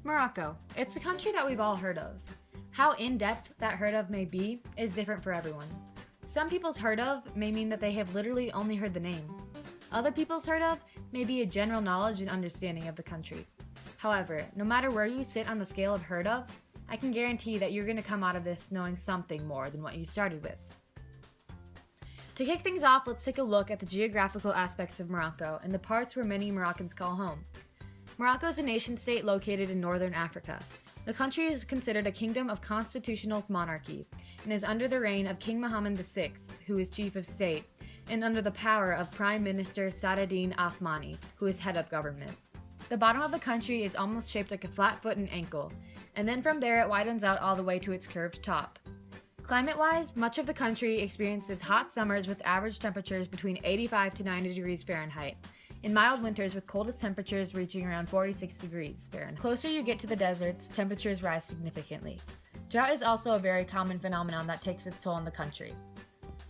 Morocco. It's a country that we've all heard of. How in-depth that heard of may be is different for everyone. Some people's heard of may mean that they have literally only heard the name. Other people's heard of may be a general knowledge and understanding of the country. However, no matter where you sit on the scale of heard of, I can guarantee that you're going to come out of this knowing something more than what you started with. To kick things off, let's take a look at the geographical aspects of Morocco and the parts where many Moroccans call home. Morocco is a nation-state located in northern Africa. The country is considered a kingdom of constitutional monarchy and is under the reign of King Mohammed VI, who is chief of state, and under the power of Prime Minister Saadetdine Othmani, who is head of government. The bottom of the country is almost shaped like a flat foot and ankle, and then from there it widens out all the way to its curved top. Climate-wise, much of the country experiences hot summers with average temperatures between 85 to 90 degrees Fahrenheit, and mild winters with coldest temperatures reaching around 46 degrees Fahrenheit. The closer you get to the deserts, temperatures rise significantly. Drought is also a very common phenomenon that takes its toll on the country.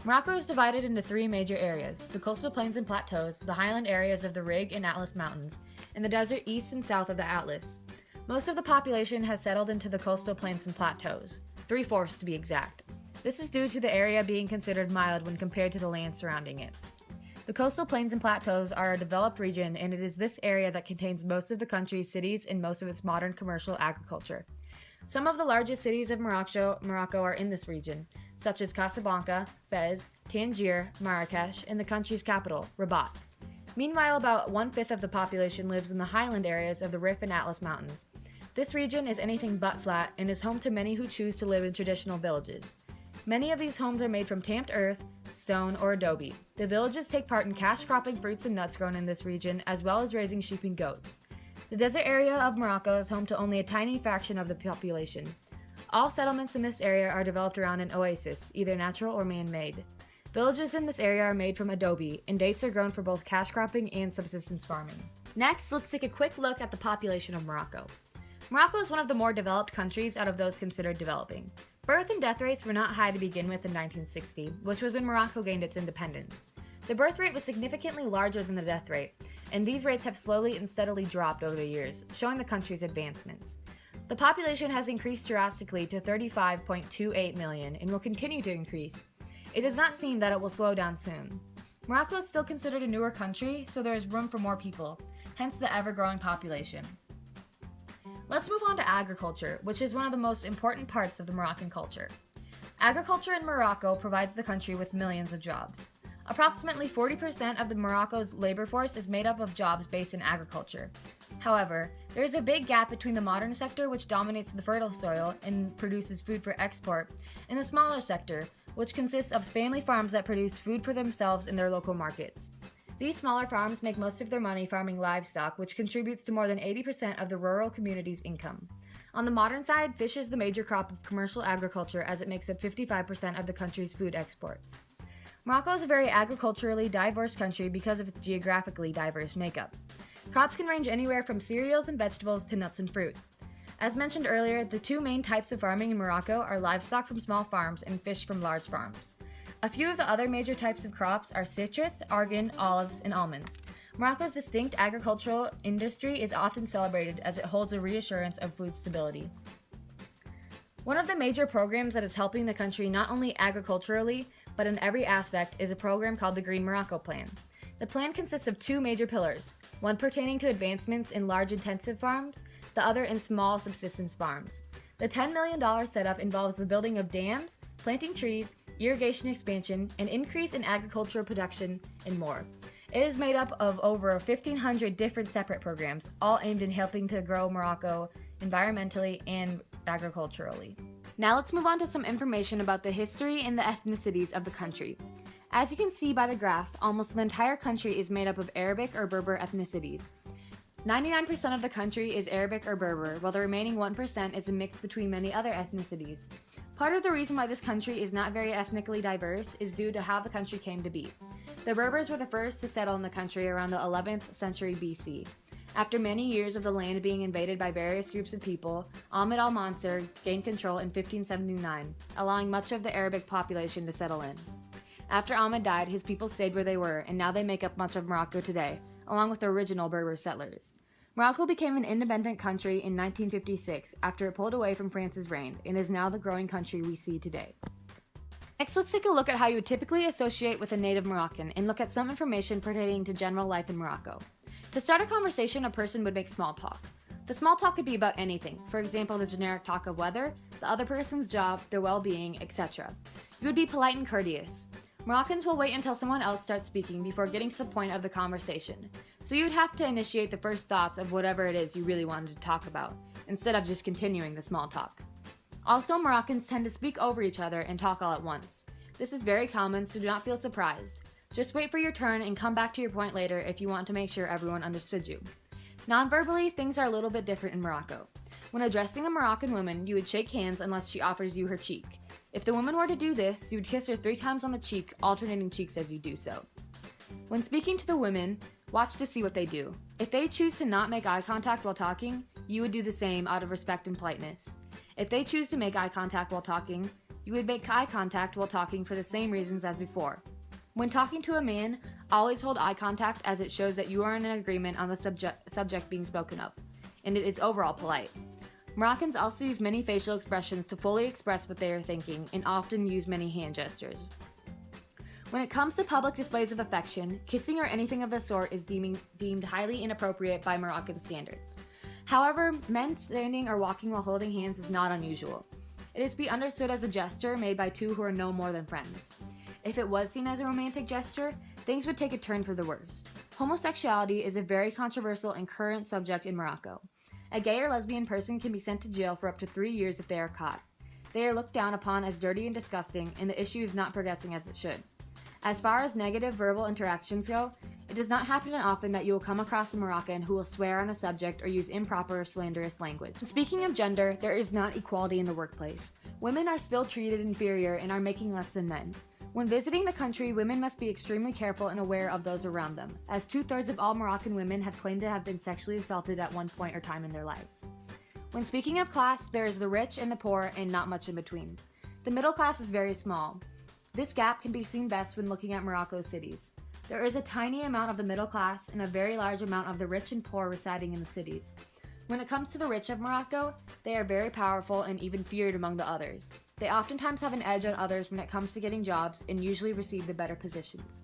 Morocco is divided into three major areas: the coastal plains and plateaus, the highland areas of the Rig and Atlas Mountains, and the desert east and south of the Atlas. Most of the population has settled into the coastal plains and plateaus, 3/4 to be exact. This is due to the area being considered mild when compared to the land surrounding it. The coastal plains and plateaus are a developed region, and it is this area that contains most of the country's cities and most of its modern commercial agriculture. Some of the largest cities of Morocco are in this region, such as Casablanca, Fez, Tangier, Marrakesh, and the country's capital, Rabat. Meanwhile, about 1/5 of the population lives in the highland areas of the Rif and Atlas Mountains. This region is anything but flat and is home to many who choose to live in traditional villages. Many of these homes are made from tamped earth, stone, or adobe. The villages take part in cash cropping fruits and nuts grown in this region, as well as raising sheep and goats. The desert area of Morocco is home to only a tiny fraction of the population. All settlements in this area are developed around an oasis, either natural or man-made. Villages in this area are made from adobe, and dates are grown for both cash cropping and subsistence farming. Next, let's take a quick look at the population of Morocco. Morocco is one of the more developed countries out of those considered developing. Birth and death rates were not high to begin with in 1960, which was when Morocco gained its independence. The birth rate was significantly larger than the death rate, and these rates have slowly and steadily dropped over the years, showing the country's advancements. The population has increased drastically to 35.28 million and will continue to increase. It does not seem that it will slow down soon. Morocco is still considered a newer country, so there is room for more people, hence the ever-growing population. Let's move on to agriculture, which is one of the most important parts of the Moroccan culture. Agriculture in Morocco provides the country with millions of jobs. Approximately 40% of Morocco's labor force is made up of jobs based in agriculture. However, there is a big gap between the modern sector, which dominates the fertile soil and produces food for export, and the smaller sector, which consists of family farms that produce food for themselves in their local markets. These smaller farms make most of their money farming livestock, which contributes to more than 80% of the rural community's income. On the modern side, fish is the major crop of commercial agriculture, as it makes up 55% of the country's food exports. Morocco is a very agriculturally diverse country because of its geographically diverse makeup. Crops can range anywhere from cereals and vegetables to nuts and fruits. As mentioned earlier, the two main types of farming in Morocco are livestock from small farms and fish from large farms. A few of the other major types of crops are citrus, argan, olives, and almonds. Morocco's distinct agricultural industry is often celebrated as it holds a reassurance of food stability. One of the major programs that is helping the country not only agriculturally, but in every aspect is a program called the Green Morocco Plan. The plan consists of two major pillars, one pertaining to advancements in large intensive farms, the other in small subsistence farms. The $10 million setup involves the building of dams, planting trees, irrigation expansion, an increase in agricultural production, and more. It is made up of over 1,500 different separate programs, all aimed in helping to grow Morocco environmentally and agriculturally. Now let's move on to some information about the history and the ethnicities of the country. As you can see by the graph, almost the entire country is made up of Arabic or Berber ethnicities. 99% of the country is Arabic or Berber, while the remaining 1% is a mix between many other ethnicities. Part of the reason why this country is not very ethnically diverse is due to how the country came to be. The Berbers were the first to settle in the country around the 11th century BC. After many years of the land being invaded by various groups of people, Ahmed al-Mansur gained control in 1579, allowing much of the Arabic population to settle in. After Ahmed died, his people stayed where they were, and now they make up much of Morocco today, along with the original Berber settlers. Morocco became an independent country in 1956 after it pulled away from France's reign and is now the growing country we see today. Next, let's take a look at how you would typically associate with a native Moroccan and look at some information pertaining to general life in Morocco. To start a conversation, a person would make small talk. The small talk could be about anything, for example, the generic talk of weather, the other person's job, their well-being, etc. You would be polite and courteous. Moroccans will wait until someone else starts speaking before getting to the point of the conversation, so you would have to initiate the first thoughts of whatever it is you really wanted to talk about, instead of just continuing the small talk. Also, Moroccans tend to speak over each other and talk all at once. This is very common, so do not feel surprised. Just wait for your turn and come back to your point later if you want to make sure everyone understood you. Non-verbally, things are a little bit different in Morocco. When addressing a Moroccan woman, you would shake hands unless she offers you her cheek. If the woman were to do this, you would kiss her 3 times on the cheek, alternating cheeks as you do so. When speaking to the women, watch to see what they do. If they choose to not make eye contact while talking, you would do the same out of respect and politeness. If they choose to make eye contact while talking, you would make eye contact while talking for the same reasons as before. When talking to a man, always hold eye contact as it shows that you are in an agreement on the subject being spoken of, and it is overall polite. Moroccans also use many facial expressions to fully express what they are thinking and often use many hand gestures. When it comes to public displays of affection, kissing or anything of the sort is deemed highly inappropriate by Moroccan standards. However, men standing or walking while holding hands is not unusual. It is to be understood as a gesture made by two who are no more than friends. If it was seen as a romantic gesture, things would take a turn for the worst. Homosexuality is a very controversial and current subject in Morocco. A gay or lesbian person can be sent to jail for up to 3 years if they are caught. They are looked down upon as dirty and disgusting, and the issue is not progressing as it should. As far as negative verbal interactions go, it does not happen often that you will come across a Moroccan who will swear on a subject or use improper or slanderous language. Speaking of gender, there is not equality in the workplace. Women are still treated inferior and are making less than men. When visiting the country, women must be extremely careful and aware of those around them, as 2/3 of all Moroccan women have claimed to have been sexually assaulted at one point or time in their lives. When speaking of class, there is the rich and the poor and not much in between. The middle class is very small. This gap can be seen best when looking at Morocco's cities. There is a tiny amount of the middle class and a very large amount of the rich and poor residing in the cities. When it comes to the rich of Morocco, they are very powerful and even feared among the others. They oftentimes have an edge on others when it comes to getting jobs and usually receive the better positions.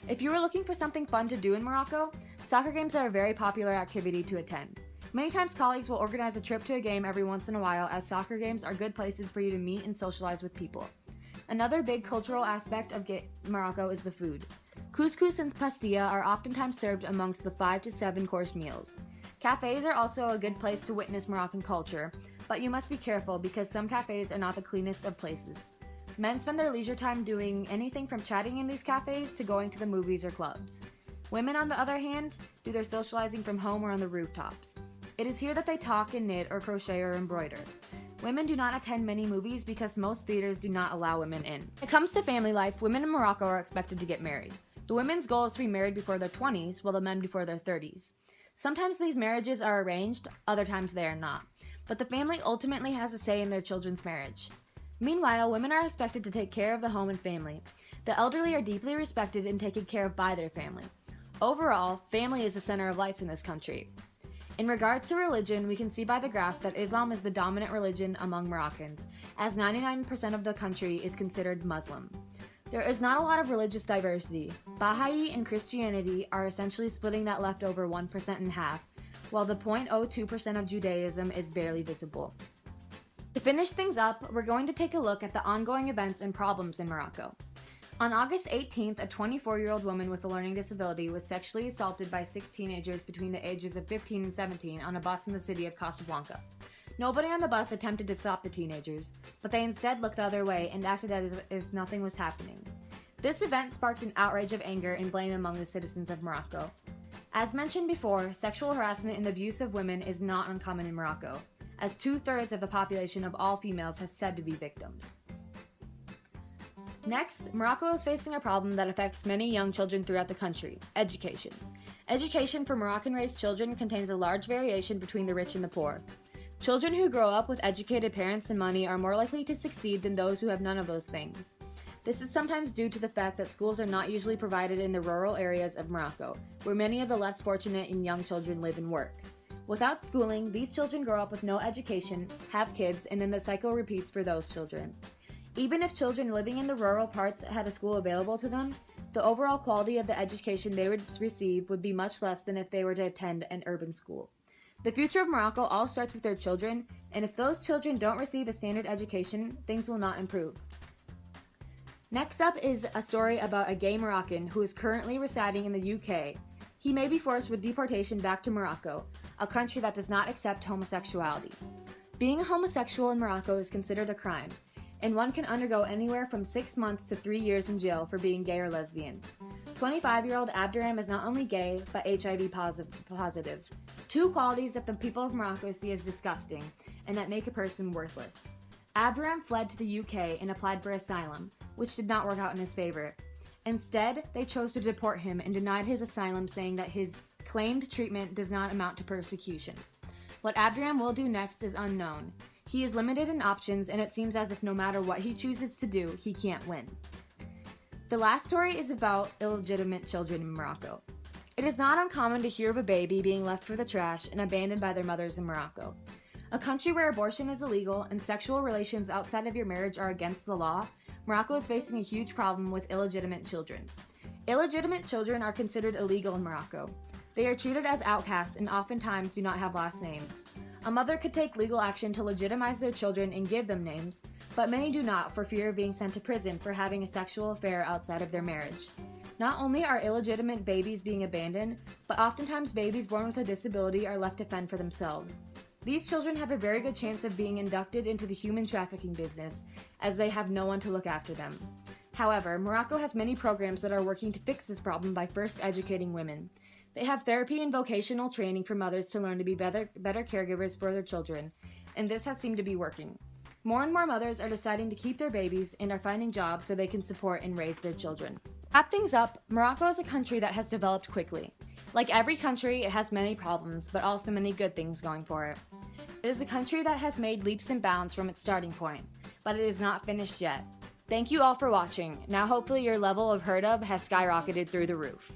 If you are looking for something fun to do in Morocco, soccer games are a very popular activity to attend. Many times colleagues will organize a trip to a game every once in a while, as soccer games are good places for you to meet and socialize with people. Another big cultural aspect of Morocco is the food. Couscous and pastilla are oftentimes served amongst the 5 to 7 course meals. Cafes are also a good place to witness Moroccan culture, but you must be careful because some cafes are not the cleanest of places. Men spend their leisure time doing anything from chatting in these cafes to going to the movies or clubs. Women, on the other hand, do their socializing from home or on the rooftops. It is here that they talk and knit or crochet or embroider. Women do not attend many movies because most theaters do not allow women in. When it comes to family life, women in Morocco are expected to get married. The women's goal is to be married before their 20s, while the men before their 30s. Sometimes these marriages are arranged, other times they are not. But the family ultimately has a say in their children's marriage. Meanwhile, women are expected to take care of the home and family. The elderly are deeply respected and taken care of by their family. Overall, family is the center of life in this country. In regards to religion, we can see by the graph that Islam is the dominant religion among Moroccans, as 99% of the country is considered Muslim. There is not a lot of religious diversity. Baha'i and Christianity are essentially splitting that leftover 1% in half, while the 0.02% of Judaism is barely visible. To finish things up, we're going to take a look at the ongoing events and problems in Morocco. On August 18th, a 24-year-old woman with a learning disability was sexually assaulted by 6 teenagers between the ages of 15 and 17 on a bus in the city of Casablanca. Nobody on the bus attempted to stop the teenagers, but they instead looked the other way and acted as if nothing was happening. This event sparked an outrage of anger and blame among the citizens of Morocco. As mentioned before, sexual harassment and abuse of women is not uncommon in Morocco, as 2/3 of the population of all females has said to be victims. Next, Morocco is facing a problem that affects many young children throughout the country: education. Education for Moroccan-raised children contains a large variation between the rich and the poor. Children who grow up with educated parents and money are more likely to succeed than those who have none of those things. This is sometimes due to the fact that schools are not usually provided in the rural areas of Morocco, where many of the less fortunate and young children live and work. Without schooling, these children grow up with no education, have kids, and then the cycle repeats for those children. Even if children living in the rural parts had a school available to them, the overall quality of the education they would receive would be much less than if they were to attend an urban school. The future of Morocco all starts with their children, and if those children don't receive a standard education, things will not improve. Next up is a story about a gay Moroccan who is currently residing in the UK. He may be forced with deportation back to Morocco, a country that does not accept homosexuality. Being a homosexual in Morocco is considered a crime, and one can undergo anywhere from 6 months to 3 years in jail for being gay or lesbian. 25-year-old Abderrahim is not only gay, but HIV positive. Two qualities that the people of Morocco see as disgusting, and that make a person worthless. Abderrahim fled to the UK and applied for asylum, which did not work out in his favor. Instead, they chose to deport him and denied his asylum, saying that his claimed treatment does not amount to persecution. What Abderrahim will do next is unknown. He is limited in options, and it seems as if no matter what he chooses to do, he can't win. The last story is about illegitimate children in Morocco. It is not uncommon to hear of a baby being left for the trash and abandoned by their mothers in Morocco. A country where abortion is illegal and sexual relations outside of your marriage are against the law, Morocco is facing a huge problem with illegitimate children. Illegitimate children are considered illegal in Morocco. They are treated as outcasts and oftentimes do not have last names. A mother could take legal action to legitimize their children and give them names, but many do not for fear of being sent to prison for having a sexual affair outside of their marriage. Not only are illegitimate babies being abandoned, but oftentimes babies born with a disability are left to fend for themselves. These children have a very good chance of being inducted into the human trafficking business, as they have no one to look after them. However, Morocco has many programs that are working to fix this problem by first educating women. They have therapy and vocational training for mothers to learn to be better caregivers for their children, and this has seemed to be working. More and more mothers are deciding to keep their babies and are finding jobs so they can support and raise their children. To wrap things up, Morocco is a country that has developed quickly. Like every country, it has many problems, but also many good things going for it. It is a country that has made leaps and bounds from its starting point, but it is not finished yet. Thank you all for watching. Now hopefully your level of heard of has skyrocketed through the roof.